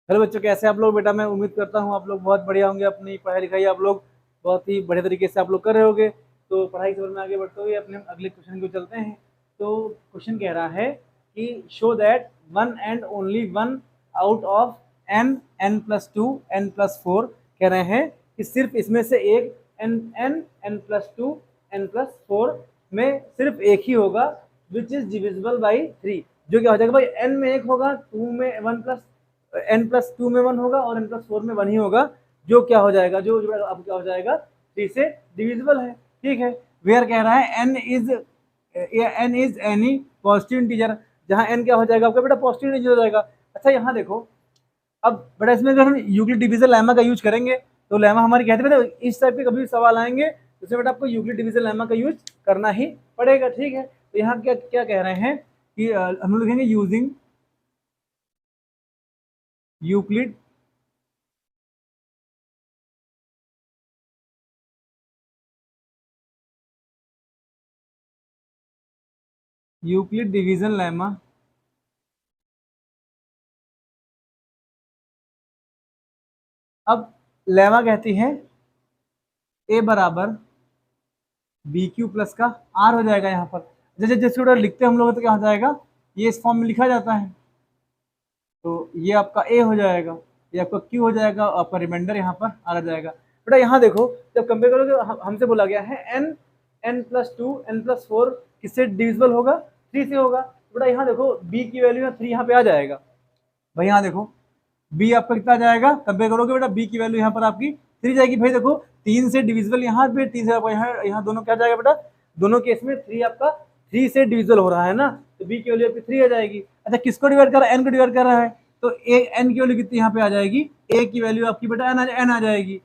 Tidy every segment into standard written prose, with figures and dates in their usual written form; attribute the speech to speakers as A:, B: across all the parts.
A: Hello बच्चों, कैसे आप लोग? बेटा मैं उम्मीद करता हूँ आप लोग बहुत बढ़िया होंगे। अपनी पढ़ाई लिखाई आप लोग बहुत ही बढ़िया तरीके से आप लोग कर रहे होगे। तो पढ़ाई के बारे में आगे बढ़ते हुए अपने अगले क्वेश्चन को चलते हैं। तो क्वेश्चन कह रहा है कि show that one and only one out of N, N plus two, N plus four. कह रहे हैं कि सिर्फ इसमें से एक N, N, N plus two, N plus four में सिर्फ एक ही होगा which is divisible by three. जो क्या हो जाएगा भाई, एन में एक होगा, टू में one plus, N plus two में वन होगा और एन प्लस फोर में वन ही होगा। जो क्या हो जाएगा, जो अब क्या हो जाएगा, थ्री से डिविजिबल है। ठीक है। वेयर कह रहा है N is any positive integer, जहां एन क्या हो जाएगा आपका बेटा, पॉजिटिव इंटीजर हो जाएगा। अच्छा यहाँ देखो, अब बेटा इसमें अगर हम यूक्लिड डिवीजन लेमा का यूज करेंगे तो लेमा हमारी कहते हैं बेटा, इस टाइप के कभी सवाल आएंगे तो उसमें बेटा आपको यूक्लिड डिवीजन लेमा का यूज करना ही पड़ेगा। ठीक है। तो यहाँ क्या क्या कह रहे हैं कि हम लोग लिखेंगे using Euclid Euclid division lemma. अब लेमा कहती है ए बराबर बी क्यू प्लस का आर हो जाएगा। यहाँ पर जैसे जैसे ऑर्डर लिखते हैं हम लोग तो क्या हो जाएगा, ये इस फॉर्म में लिखा जाता है। तो ये आपका ए हो जाएगा, ये आपका क्यू हो जाएगा, आपका रिमाइंडर यहाँ पर आ जाएगा। बेटा यहाँ देखो, जब कंपेयर करोगे हमसे बोला गया है N, N plus two, N plus four किससे डिविजिबल होगा, थ्री से होगा। बेटा यहाँ देखो बी की वैल्यू थ्री यहाँ पे आ जाएगा। भाई यहाँ देखो बी आपका कितना जाएगा, कंपेयर करोगे बेटा बी की वैल्यू यहाँ पर आपकी थ्री जाएगी। भाई देखो तीन से डिविजिबल यहाँ पे, तीन से यहाँ दोनों क्या जाएगा बेटा, दोनों केस में थ्री आपका थ्री से डिविजिबल हो रहा है ना, तो बी की वैल्यू आपकी थ्री आ जाएगी। अच्छा किसको डिवाइड कर रहा है, एन को डिवाइड कर रहा है, तो ए एन की वैल्यू कितनी यहाँ पे आ जाएगी, ए की वैल्यू आपकी बेटा एन आ जाएगी।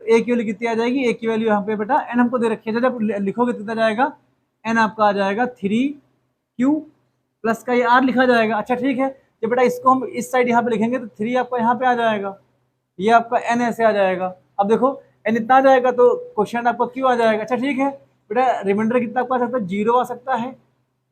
A: तो ए की वैल्यू कितनी आ जाएगी, ए की वैल्यू यहाँ पे बेटा एन हमको दे रखी है, जब लिखोगे कितना जाएगा, एन आपका आ जाएगा थ्री क्यू प्लस का ये आर लिखा जाएगा। अच्छा ठीक है, जब बेटा इसको हम इस साइड यहाँ पे लिखेंगे तो थ्री आपका यहाँ पे आ जाएगा, ये आपका एन ऐसे आ जाएगा। अब देखो एन इतना आ जाएगा तो क्वेश्चन आपका क्यों आ जाएगा। अच्छा ठीक है बेटा, रिमाइंडर कितना आपका आ सकता है, जीरो आ सकता है,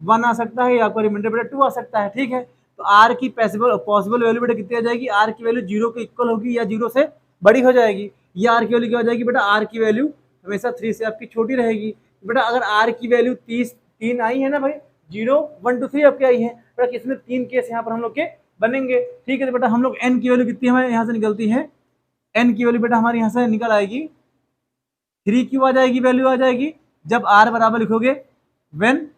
A: वन आ सकता है, या आपका रिमाइंडर बेटा टू आ सकता है। ठीक है। तो आर की पॉसिबल वैल्यू बेटा कितनी आ जाएगी, आर की वैल्यू जीरो के इक्वल होगी या जीरो से बड़ी हो जाएगी। ये आर की वैल्यू क्या हो जाएगी बेटा, आर की वैल्यू हमेशा थ्री से आपकी छोटी रहेगी। बेटा अगर आर की वैल्यू तीन आई है ना भाई, जीरो वन टू थ्री आपकी आई है बेटा, किसमें तीन केस यहाँ पर हम लोग के बनेंगे। ठीक है। तो बेटा हम लोग एन की वैल्यू कितनी हमारे यहाँ से निकलती है, एन की वैल्यू बेटा हमारे यहाँ से निकल आएगी थ्री क्यू आ जाएगी, वैल्यू आ जाएगी जब आर बराबर लिखोगे वेन,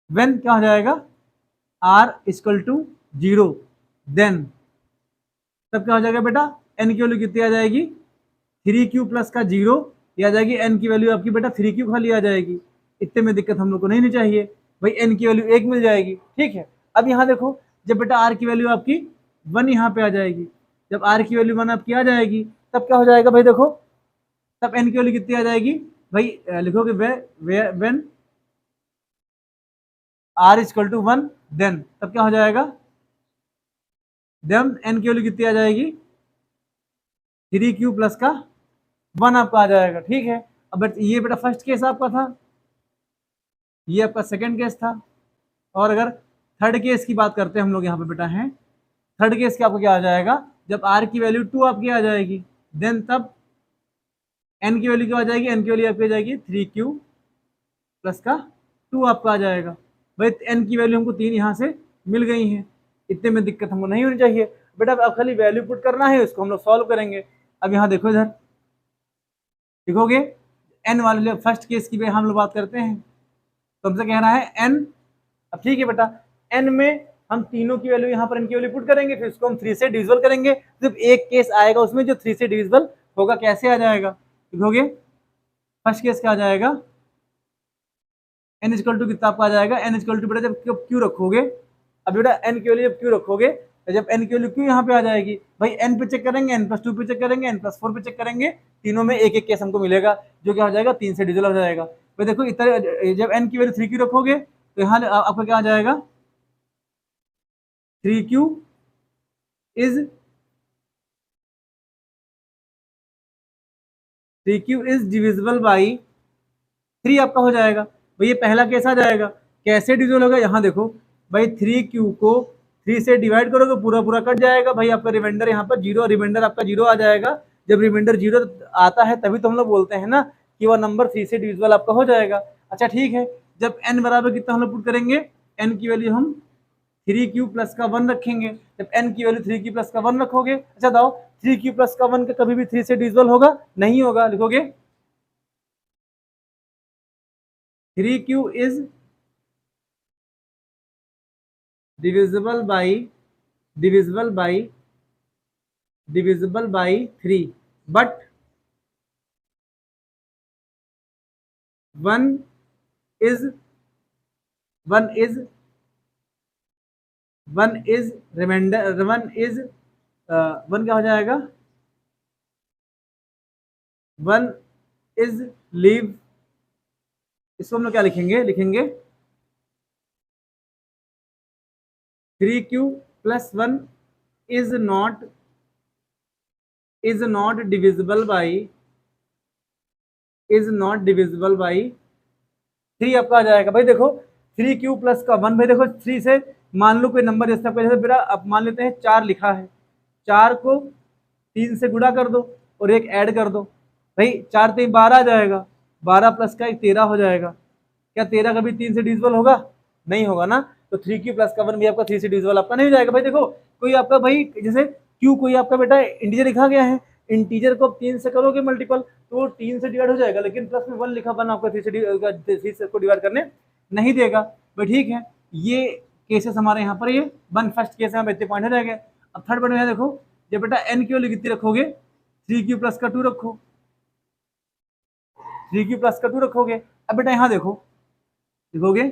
A: वेन क्या हो जाएगा, R equal to zero, then तब क्या हो जाएगा बेटा, एन की वैल्यू कितनी आ जाएगी, थ्री क्यू प्लस का जीरो, ये आ जाएगी एन की वैल्यू आपकी बेटा थ्री क्यू खाली आ जाएगी। इतने में दिक्कत हम लोग को नहीं चाहिए भाई, एन की वैल्यू एक मिल जाएगी। ठीक है। अब यहाँ देखो जब बेटा आर की वैल्यू आपकी वन यहाँ पे आ जाएगी, जब आर की वैल्यू वन आपकी आ जाएगी तब क्या हो जाएगा भाई देखो, तब एन की वैल्यू कितनी आ जाएगी भाई, लिखोगे when R equal to one, then तब क्या हो जाएगा, देन एन की वैल्यू कितनी आ जाएगी, थ्री क्यू प्लस का वन आपका आ जाएगा। ठीक है। अब ये बेटा फर्स्ट केस आपका था, ये आपका सेकंड केस था, और अगर थर्ड केस की बात करते हैं हम लोग यहाँ पे बेटा हैं, थर्ड केस का आपको क्या आ जाएगा, जब आर की वैल्यू टू आपकी आ जाएगी, देन तब एन की वैल्यू क्या आ जाएगी, एन की वैल्यू आपकी आ जाएगी थ्री क्यू प्लस का टू आपका आ जाएगा। भाई एन की वैल्यू हमको तीन यहाँ से मिल गई हैं, इतने में दिक्कत हमको नहीं होनी चाहिए बेटा। अब खाली वैल्यू पुट करना है, उसको हम लोग सॉल्व करेंगे। अब यहाँ देखो इधर लिखोगे एन वाले फर्स्ट केस की हम लोग बात करते हैं, तो हमसे कह रहा है एन। अब ठीक है बेटा, एन में हम तीनों की वैल्यू यहाँ पर इनकी वैल्यू पुट करेंगे, फिर इसको हम थ्री से डिविजिबल करेंगे। सिर्फ एक केस आएगा उसमें जो थ्री से डिविजिबल होगा, कैसे आ जाएगा, लिखोगे फर्स्ट केस क्या आ जाएगा, एन इक्वल टू कितना आपका आ जाएगा, एन इक्वल टू बेटा जब क्यू रखोगे, अब बेटा एन की वैल्यू जब क्यू रखोगे तो जब एन की वैल्यू क्यू यहाँ पे आ जाएगी, भाई एन पे चेक करेंगे, एन प्लस टू पे चेक करेंगे, एन प्लस फोर पे चेक करेंगे, तीनों में एक एक केस हमको मिलेगा जो क्या हो जाएगा, तीन से डिविजिबल हो जाएगा। भाई देखो इतना, जब एन की वैल्यू थ्री क्यू रखोगे तो यहाँ आपका क्या आ जाएगा, three Q is three Q is divisible by three आपका हो जाएगा। भाई ये पहला केस आ जाएगा, कैसे डिविजिबल होगा, यहाँ देखो भाई थ्री 3 से डिवाइड करोगे पूरा पूरा कट जाएगा भाई, आपका रिमाइंडर यहाँ पर जीरो, रिमाइंडर आपका जीरो आ जाएगा। जब रिमाइंडर जीरो आता है तभी तो हम लोग बोलते हैं ना कि वह नंबर 3 से डिविजिबल आपका हो जाएगा। अच्छा ठीक है, जब n बराबर कितना हम लोग पुट करेंगे, n की वैल्यू हम 3q प्लस का 1 रखेंगे। जब n की वैल्यू 3q प्लस का 1 रखोगे, अच्छा बताओ 3q प्लस का 1 का कभी भी 3 से डिविजिबल होगा? नहीं होगा। लिखोगे 3q is divisible by 3, but 1 is remainder, 1 क्या हो जाएगा, 1 is leave। इसको हम लोग क्या लिखेंगे, लिखेंगे 3q plus 1 is not divisible by 3 आपका आ जाएगा। भाई देखो 3q प्लस का 1, भाई देखो 3 से मान लो कोई नंबर, जैसे आपका, जैसे मेरा अब मान लेते हैं 4 लिखा है, 4 को 3 से गुणा कर दो और एक ऐड कर दो, भाई 4 3 12 आ जाएगा, 12 प्लस का एक 13 हो जाएगा। क्या 13 कभी 3 से डिविजिबल होगा? नहीं होगा ना। तो 3q प्लस का 1 भी आपका 3 से डिविजिबल आपका नहीं हो जाएगा। भाई देखो कोई आपका, भाई जैसे q कोई आपका बेटा इंटीजर लिखा गया है, इंटीजर को 3 से करोगे मल्टीपल तो 3 से डिवाइड हो जाएगा, लेकिन प्लस में 1 लिखा, 1 आपका 3 से को डिवाइड करने नहीं देगा। भाई ठीक है, ये केसेस हमारे यहाँ पर, ये 1 फर्स्ट केस है, इतने पॉइंट हो जाएंगे। अब थर्ड पॉइंट में देखो, जब बेटा n की वैल्यू कितनी रखोगे, 3q प्लस का 2 रखो, 3q प्लस का 2 रखोगे। अब बेटा यहाँ देखो, लिखोगे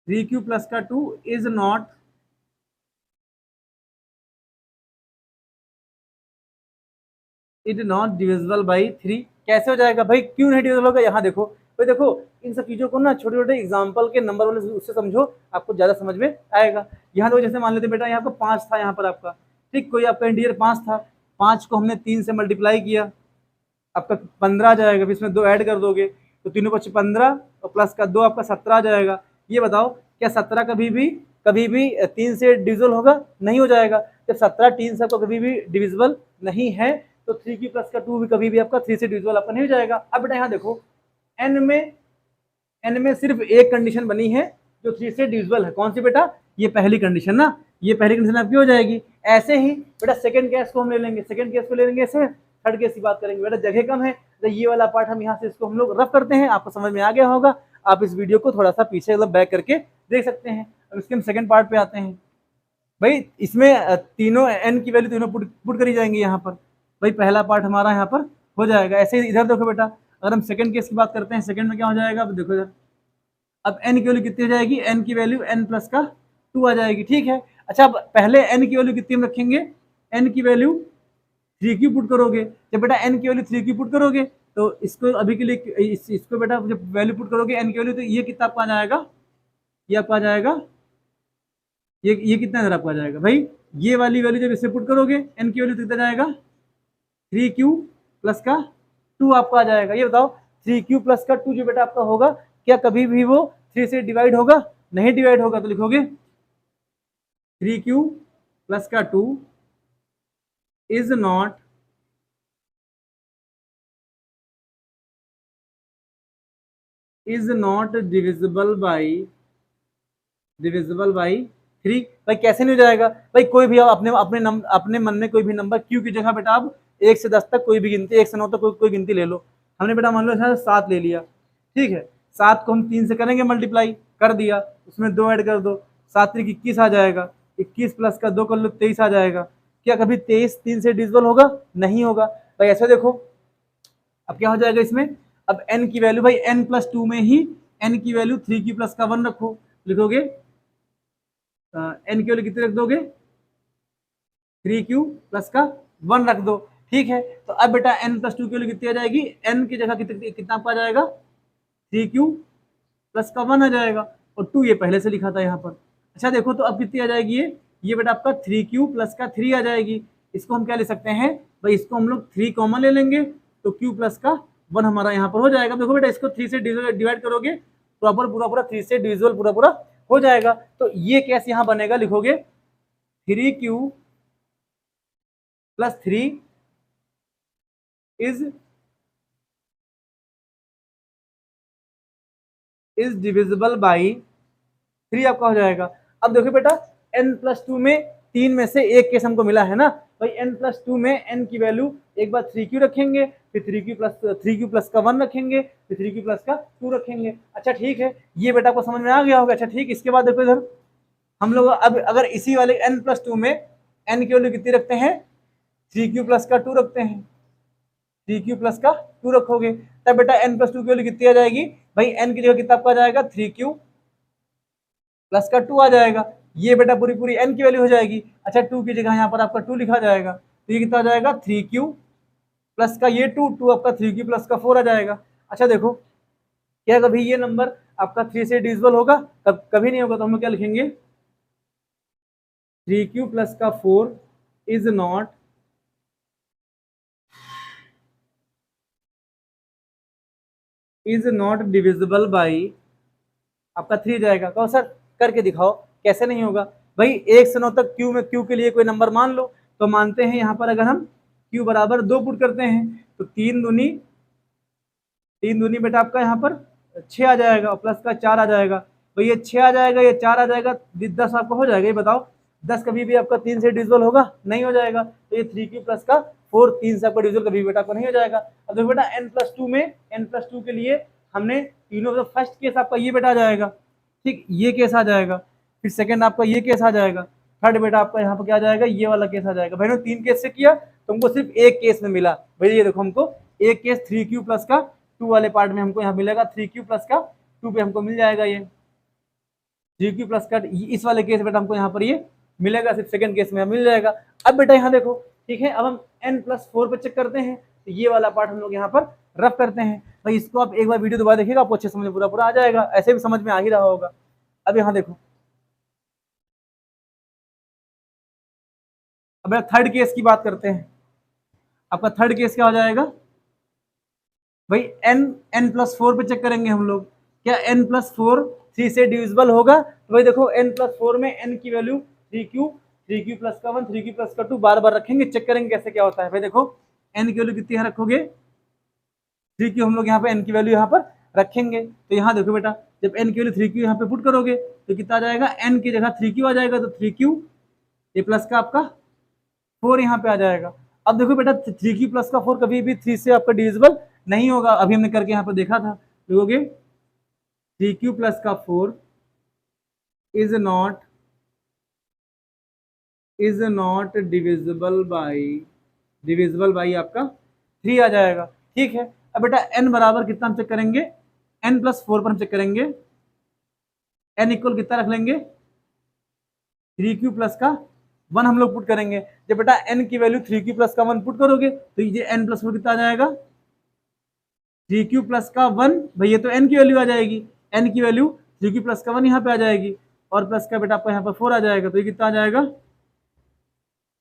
A: 3q प्लस का 2 इज नॉट डिविजिबल बाई 3। कैसे हो जाएगा भाई, क्यों नहीं डिविजिबल होगा? यहाँ देखो भाई, देखो इन सब चीजों को ना छोटे छोटे एग्जाम्पल के नंबर वाले उससे समझो, आपको ज्यादा समझ में आएगा। यहाँ देखो, जैसे मान लेते बेटा यहाँ पर 5 था, यहाँ पर आपका ठीक, कोई आपका इंटीजर 5 था, 5 को हमने 3 से मल्टीप्लाई किया, आपका 15 आ जाएगा, इसमें 2 ऐड कर दोगे तो तीनों पक्ष 15 और प्लस का 2 आपका 17 आ जाएगा। ये बताओ क्या 17 कभी भी 3 से डिविजिबल होगा? नहीं हो जाएगा। जब 17 3 से तो कभी भी डिविजिबल नहीं है, तो 3q प्लस का 2 भी कभी भी आपका 3 से डिविजिबल आपका नहीं हो जाएगा। अब बेटा यहाँ देखो, n में सिर्फ एक कंडीशन बनी है जो 3 से डिविजिबल है, कौन सी बेटा? ये पहली कंडीशन ना, ये पहली कंडीशन आपकी हो जाएगी। ऐसे ही बेटा सेकंड केस को हम ले लेंगे, सेकंड केस को ले लेंगे, ऐसे थर्ड केस की बात करेंगे। बेटा जगह कम है तो ये वाला पार्ट हम यहाँ से इसको हम लोग रफ करते हैं, आपको समझ में आ गया होगा। आप इस वीडियो को थोड़ा सा पीछे मतलब बैक करके देख सकते हैं। अब इसके हम सेकंड पार्ट पे आते हैं। भाई इसमें तीनों n की वैल्यू तीनों पुट करी जाएंगी यहाँ पर। भाई पहला पार्ट हमारा यहाँ पर हो जाएगा। ऐसे ही इधर देखो बेटा, अगर हम सेकंड केस की बात करते हैं, सेकंड में क्या हो जाएगा? अब देखो इधर, अब n की वैल्यू कितनी हो जाएगी? n की वैल्यू n प्लस का 2 आ जाएगी, ठीक है। अच्छा अब पहले n की वैल्यू कितनी हम रखेंगे? n की वैल्यू 3q पुट करोगे। जब बेटा n की वैल्यू 3q पुट करोगे तो इसको अभी के लिए इसको बेटा जब वैल्यू पुट करोगे n की वैल्यू, तो ये कितना आपका आ जाएगा? ये आपका आ जाएगा, ये कितना इधर आपका आ जाएगा? भाई ये वाली वैल्यू जब इससे पुट करोगे n की वैल्यू कितना जाएगा? 3q प्लस का 2 आपका आ जाएगा। ये बताओ 3q प्लस का 2 जो बेटा आपका होगा, क्या कभी भी वो 3 से डिवाइड होगा? नहीं डिवाइड होगा। तो लिखोगे 3q प्लस का 2 इज नॉट डिविजिबल बाई 3। भाई कैसे नहीं हो जाएगा? भाई कोई भी आप अपने मन में कोई भी नंबर q की जगह बेटा आप 1 से 10 तक कोई भी गिनती, 1 से 9 तक कोई गिनती ले लो। हमने बेटा मान लो 7 ले लिया, ठीक है। 7 को हम 3 से करेंगे मल्टीप्लाई, कर दिया, उसमें 2 ऐड कर दो, 7 3 21 आ जाएगा, 21 प्लस का 2 कर लो 23 आ जाएगा। क्या कभी 23 3 से डिविजिबल होगा? नहीं होगा। भाई ऐसे देखो, अब क्या हो जाएगा इसमें? अब n की वैल्यू, भाई n प्लस 2 में ही n की वैल्यू 3q प्लस का 1 रखो। लिखोगे n की वैल्यू कितनी रख दोगे? 3q प्लस का 1 रख दो, ठीक है। तो अब बेटा n प्लस 2 की वैल्यू कितनी आ जाएगी? n की जगह कितना आपका आ जाएगा? 3q प्लस का 1 आ जाएगा, और 2 ये पहले से लिखा था यहाँ पर। अच्छा देखो, तो अब कितनी आ जाएगी? ये बेटा आपका 3q प्लस का 3 आ जाएगी। इसको हम क्या ले सकते हैं? भाई इसको हम लोग 3 कॉमन ले लेंगे, तो q प्लस का 1 हमारा यहाँ पर हो जाएगा। देखो बेटा इसको 3 से डिवाइड करोगे, प्रॉपर पूरा 3 से डिविजिबल पूरा हो जाएगा। तो ये केस यहाँ बनेगा, लिखोगे 3q + 3 इज डिविजिबल बाई 3 आपका हो जाएगा। अब देखो बेटा n+2 में 3 में से एक केस हमको मिला है ना भाई, n+2 में n की वैल्यू एक बार 3q रखेंगे, फिर 3q प्लस का 1 रखेंगे, फिर 3q प्लस का 2 रखेंगे। अच्छा ठीक है, ये बेटा आपको समझ में आ गया होगा। अच्छा ठीक, इसके बाद देखो इधर हम लोग अब अगर इसी वाले n+2 में n की वैल्यू कितनी रखते हैं, 3q प्लस का 2 रखते हैं, 3q प्लस का 2 रखोगे, तब बेटा n+2 की वैल्यू कितनी आ जाएगी भाई, n की जगह कितना आपका आ जाएगा, 3q प्लस का 2 आ जाएगा। ये बेटा पूरी पूरी n की वैल्यू हो जाएगी। अच्छा 2 की जगह यहाँ पर आपका 2 लिखा जाएगा, तो ये कितना आ जाएगा, 3q प्लस का ये 2 आपका 3q प्लस का 4 आ जाएगा। अच्छा देखो, क्या कभी ये नंबर आपका 3 से डिविजिबल होगा, कभी नहीं होगा। तो हम लोग क्या लिखेंगे, 3q प्लस का 4 इज नॉट डिविजिबल बाई आपका 3 जाएगा। कहो सर करके दिखाओ, कैसे नहीं होगा भाई, 1 से 9 तक क्यू में क्यू के लिए कोई नंबर मान लो, तो मानते हैं यहाँ पर अगर हम क्यू बराबर 2 पुट करते हैं तो 3 दूनी बेटा आपका यहाँ पर 6 आ जाएगा, और प्लस का 4 आ जाएगा। तो ये 6 आ जाएगा, ये 4 आ जाएगा, 10 आपका हो जाएगा। ये बताओ 10 कभी भी आपका 3 से डिविजिबल होगा, नहीं हो जाएगा। तो ये 3q प्लस का 4 3 से आपका डिविजिबल कभी बेटा आपका नहीं हो जाएगा। अब देखो बेटा n+2 में n+2 के लिए हमने तीनों, तो फर्स्ट केस आपका ये बेटा आ जाएगा, ठीक, ये केस आ जाएगा, फिर सेकंड आपका ये केस आ जाएगा, थर्ड बेटा आपका यहाँ पर क्या आ जाएगा, ये वाला केस आ जाएगा। भाई 3 केस से किया तो हमको सिर्फ एक केस में मिला भाई, ये देखो हमको एक केस 3q प्लस का 2 वाले पार्ट में हमको यहाँ मिलेगा, 3q प्लस का 2 पे हमको मिल जाएगा ये 3q प्लस का, इस वाले केस बेटा हमको यहाँ पर ये मिलेगा, सिर्फ सेकंड केस में मिल जाएगा। अब बेटा यहाँ देखो, ठीक है, अब हम n+4 पे चेक करते हैं, तो ये वाला पार्ट हम लोग यहाँ पर रफ करते हैं भाई। इसको आप एक बार वीडियो दोबारा देखिएगा, आपको अच्छे समझ पूरा पूरा आ जाएगा, ऐसे भी समझ में आ ही रहा होगा। अब यहाँ देखो, अब थर्ड केस की बात करते हैं। आपका थर्ड केस क्या हो जाएगा भाई, n+4 पे चेक करेंगे हम लोग, क्या n+4 3 से डिविजिबल होगा। तो भाई देखो n+4 में n की वैल्यू 3q प्लस का 1 3q प्लस का 2 बार बार रखेंगे, चेक करेंगे कैसे क्या होता है। भाई देखो n की वैल्यू कितनी है रखोगे, 3q हम लोग यहाँ पे n की वैल्यू यहाँ पर रखेंगे। तो यहाँ देखो बेटा, जब n की वैल्यू 3q यहाँ पे पुट करोगे तो कितना आ जाएगा, n की जगह 3q आ जाएगा, तो 3q ये प्लस का आपका 4 यहाँ पे आ जाएगा। अब देखो बेटा 3q प्लस का 4 कभी भी 3 से आपका डिविजिबल नहीं होगा, अभी हमने करके यहाँ पर देखा था। देखोगे 3q प्लस का 4 इज नॉट डिविजिबल बाई आपका 3 आ जाएगा, ठीक है। अब बेटा n बराबर कितना हम चेक करेंगे, n+4 पर हम चेक करेंगे, n इक्वल कितना रख लेंगे, 3q प्लस का 1 हम लोग पुट करेंगे। जब बेटा n की वैल्यू 3q प्लस का 1 पुट करोगे तो ये n+4 कितना आ जाएगा, 3q प्लस का 1, भाई ये तो n की वैल्यू आ जाएगी, n की वैल्यू 3q प्लस का 1 यहाँ पे आ जाएगी, और प्लस का बेटा आपका यहाँ पर 4 आ जाएगा, तो ये कितना आ जाएगा,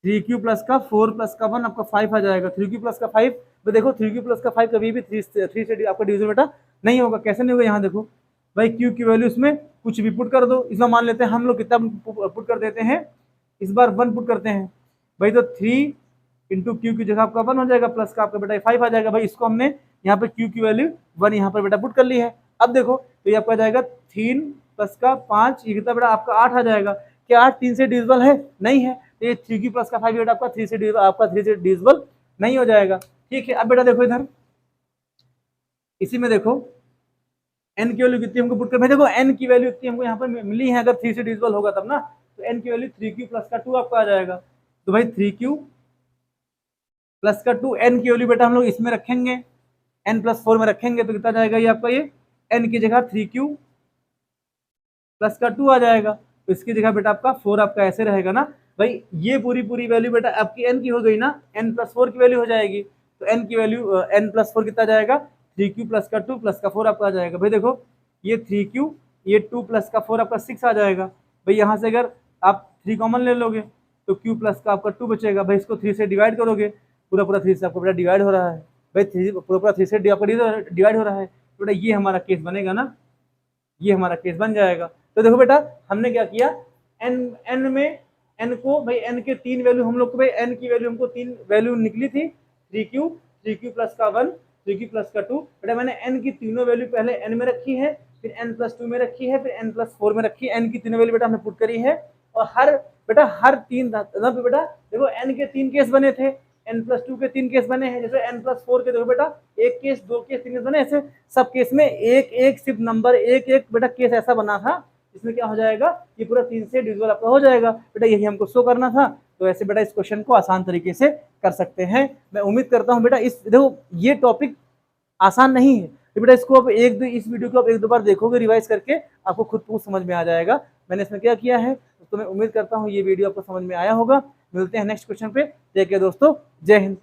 A: 3q प्लस का 4 प्लस का 1 आपका 5 आ जाएगा। 3q प्लस का 5, तो देखो 3q प्लस का 5 कभी भी 3 से आपका डिविजन बेटा नहीं होगा। कैसे नहीं होगा, यहाँ देखो भाई q की वैल्यू इसमें कुछ भी पुट कर दो, इसमें मान लेते हैं हम लोग कितना पुट कर देते हैं, इस बार 1 पुट करते हैं भाई, तो 3 इंटू क्यू की जगह आपका 1 हो जाएगा, प्लस का आपका बेटा 5 आ जाएगा। भाई इसको हमने यहाँ पे क्यू की वैल्यू 1 यहाँ पर बेटा पुट कर ली है। अब देखो तो ये आपका जाएगा 3 प्लस का 5, ये कितना बेटा आपका 8 आ जाएगा। क्या 8 3 से डिविजिबल है, नहीं है, तो ये 3 प्लस का 5 बेटा आपका 3 से डिविजिबल नहीं हो जाएगा, ठीक है। अब बेटा देखो इधर इसी में देखो n की वैल्यू कितनी हमको पुट कर, भाई देखो n की वैल्यू इतनी हमको यहाँ पर मिली है, अगर 3 से डिविजिबल होगा तब ना, तो n की वैल्यू 3q प्लस का 2 आपका आ जाएगा। तो भाई 3q प्लस का 2, n की वैल्यू बेटा हम लोग इसमें रखेंगे, n+4 में रखेंगे, तो कितना जाएगा ये आपका, ये n की जगह 3q प्लस का 2 आ जाएगा, तो इसकी जगह बेटा आपका 4 आपका ऐसे रहेगा ना। भाई ये पूरी पूरी वैल्यू बेटा आपकी n की हो गई ना, n+4 की वैल्यू हो जाएगी, तो n की वैल्यू n+4 कितना जाएगा, 3q प्लस का 2 प्लस का 4 आपका आ जाएगा। भाई देखो ये 3q, ये 2 प्लस का 4 आपका 6 आ जाएगा। भाई यहाँ से अगर आप 3 कॉमन ले लोगे तो q प्लस का आपका 2 बचेगा, भाई इसको 3 से डिवाइड करोगे, पूरा पूरा 3 से आपको बेटा डिवाइड हो रहा है, भाई 3 पूरा पूरा 3 से आपका डिवाइड हो रहा है, तो बेटा ये हमारा केस बनेगा ना, ये हमारा केस बन जाएगा। तो देखो बेटा हमने क्या किया, एन में एन को भाई एन के 3 वैल्यू हम लोग को, भाई एन की वैल्यू हमको 3 वैल्यू निकली थी, 3q प्लस का 1, 3q प्लस का 2। बेटा मैंने एन की तीनों वैल्यू पहले एन में रखी है, फिर एन प्लस 2 में रखी है, फिर एन प्लस 4 में रखी है। एन की तीनों वैल्यू बेटा हमने पुट करी है, और हर तीन बेटा देखो एन के 3 केस बने थे, एन प्लस 2 के 3 केस बने हैं, जैसे एन प्लस 4 के देखो बेटा 1 केस, 2 केस, 3 केस बने, ऐसे सब केस में एक एक सिर्फ नंबर एक एक बेटा केस ऐसा बना था, इसमें क्या हो जाएगा, ये पूरा 3 से डिविजिबल आपका हो जाएगा। बेटा यही हमको शो करना था, तो ऐसे बेटा इस क्वेश्चन को आसान तरीके से कर सकते हैं। मैं उम्मीद करता हूँ बेटा इस देखो ये टॉपिक आसान नहीं है, तो बेटा इसको आप इस वीडियो को आप 1-2 बार देखोगे रिवाइज करके, आपको खुद को समझ में आ जाएगा मैंने इसमें क्या किया है। तो मैं उम्मीद करता हूँ ये वीडियो आपको समझ में आया होगा। मिलते हैं नेक्स्ट क्वेश्चन पे। देखिए दोस्तों, जय हिंद।